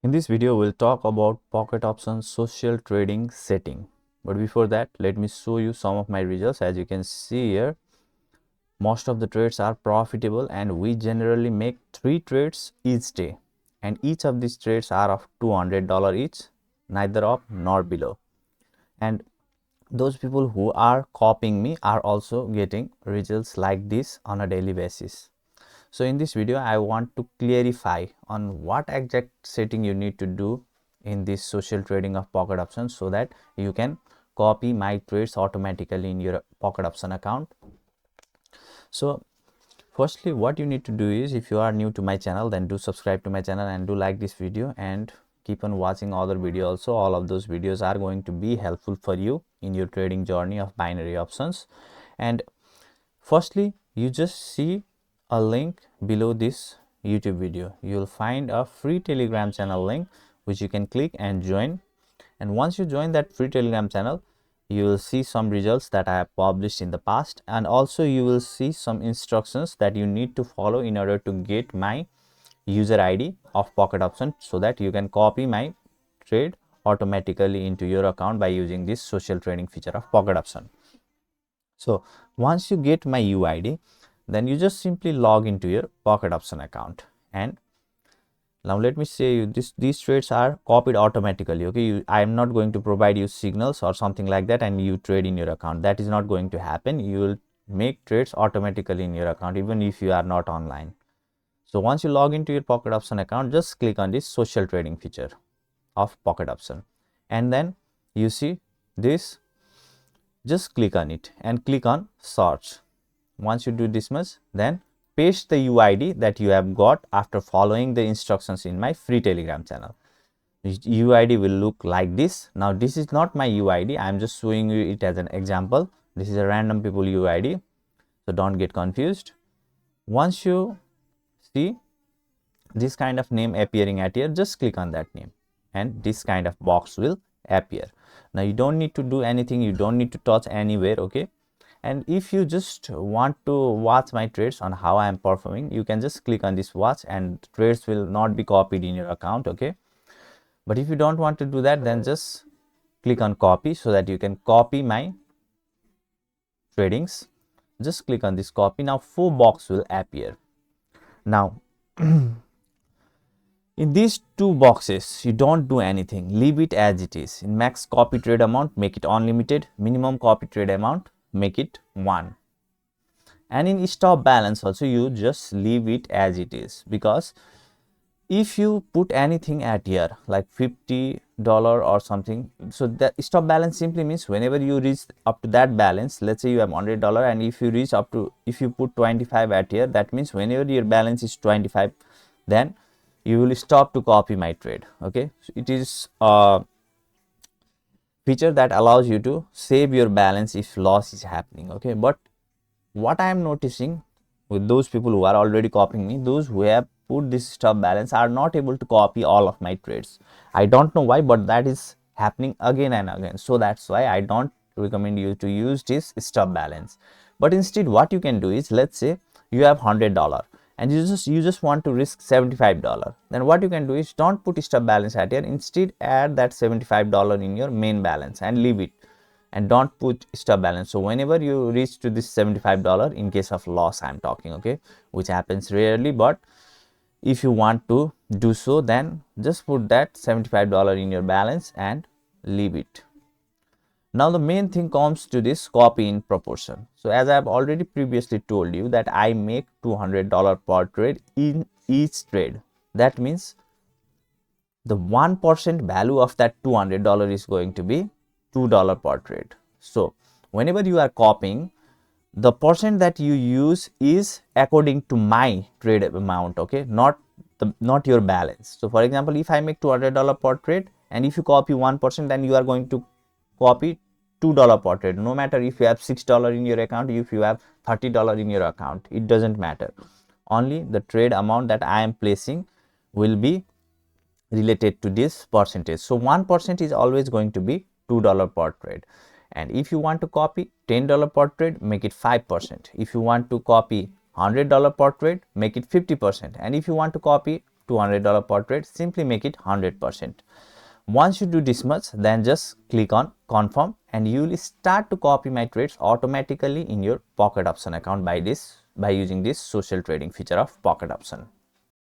In this video, we'll talk about pocket options social trading setting. But before that, let me show you some of my results. As you can see here, most of the trades are profitable and we generally make 3 trades each day. And each of these trades are of $200 each, neither up nor below. And those people who are copying me are also getting results like this on a daily basis. So in this video, I want to clarify on what exact setting you need to do in this social trading of pocket options so that you can copy my trades automatically in your pocket option account. So firstly, what you need to do is, if you are new to my channel, then do subscribe to my channel and do like this video and keep on watching other videos also. All of those videos are going to be helpful for you in your trading journey of binary options. And firstly, you just see a link below this YouTube video. You'll find a free Telegram channel link which you can click and join. And once you join that free Telegram channel, you will see some results that I have published in the past, and also you will see some instructions that you need to follow in order to get my user ID of pocket option so that you can copy my trade automatically into your account by using this social trading feature of pocket option. So once you get my UID, then you just simply log into your pocket option account. And now let me say you these trades are copied automatically. Okay, I am not going to provide you signals or something like that and you trade in your account. That is not going to happen. You will make trades automatically in your account even if you are not online. So once you log into your pocket option account, just click on this social trading feature of pocket option, and then you see this. Just click on it and click on search. Once you do this much, then paste the UID that you have got after following the instructions in my free Telegram channel. UID will look like this. Now this is not my UID, I am just showing you it as an example. This is a random people UID, so don't get confused. Once you see this kind of name appearing at here, just click on that name and this kind of box will appear. Now you don't need to do anything, you don't need to touch anywhere. Okay, and if you just want to watch my trades on how I am performing, you can just click on this watch and trades will not be copied in your account. Okay, but if you don't want to do that, then just click on copy so that you can copy my tradings. Just click on this copy. Now 4 box will appear. Now in these 2 boxes, you don't do anything, leave it as it is. In max copy trade amount, make it unlimited. Minimum copy trade amount, make it 1. And in stop balance also, you just leave it as it is, because if you put anything at here like $50 or something, so that stop balance simply means whenever you reach up to that balance, let's say you have $100 and if you reach up to, if you put 25 at here, that means whenever your balance is 25, then you will stop to copy my trade. Okay, so it is a feature that allows you to save your balance if loss is happening. Okay, but what I am noticing with those people who are already copying me, those who have put this stop balance are not able to copy all of my trades. I don't know why, but that is happening again and again. So that's why I don't recommend you to use this stop balance. But instead what you can do is, let's say you have $100 and you just want to risk $75, then what you can do is, don't put stop balance at here, instead add that $75 in your main balance and leave it, and don't put stop balance. So whenever you reach to this $75, in case of loss I'm talking, okay, which happens rarely, but if you want to do so, then just put that $75 in your balance and leave it. Now the main thing comes to this copy in proportion. So as I have already previously told you that I make $200 per trade in each trade. That means the 1% value of that $200 is going to be $2 per trade. So whenever you are copying, the percent that you use is according to my trade amount. Okay, not your balance. So for example, if I make $200 per trade and if you copy 1%, then you are going to copy $2 per trade, no matter if you have $6 in your account, if you have $30 in your account, it doesn't matter. Only the trade amount that I am placing will be related to this percentage. So 1% is always going to be $2 per trade. And if you want to copy $10 per trade, make it 5%. If you want to copy $100 per trade, make it 50%. And if you want to copy $200 per trade, simply make it 100%. Once you do this much, then just click on confirm and you will start to copy my trades automatically in your pocket option account by using this social trading feature of pocket option.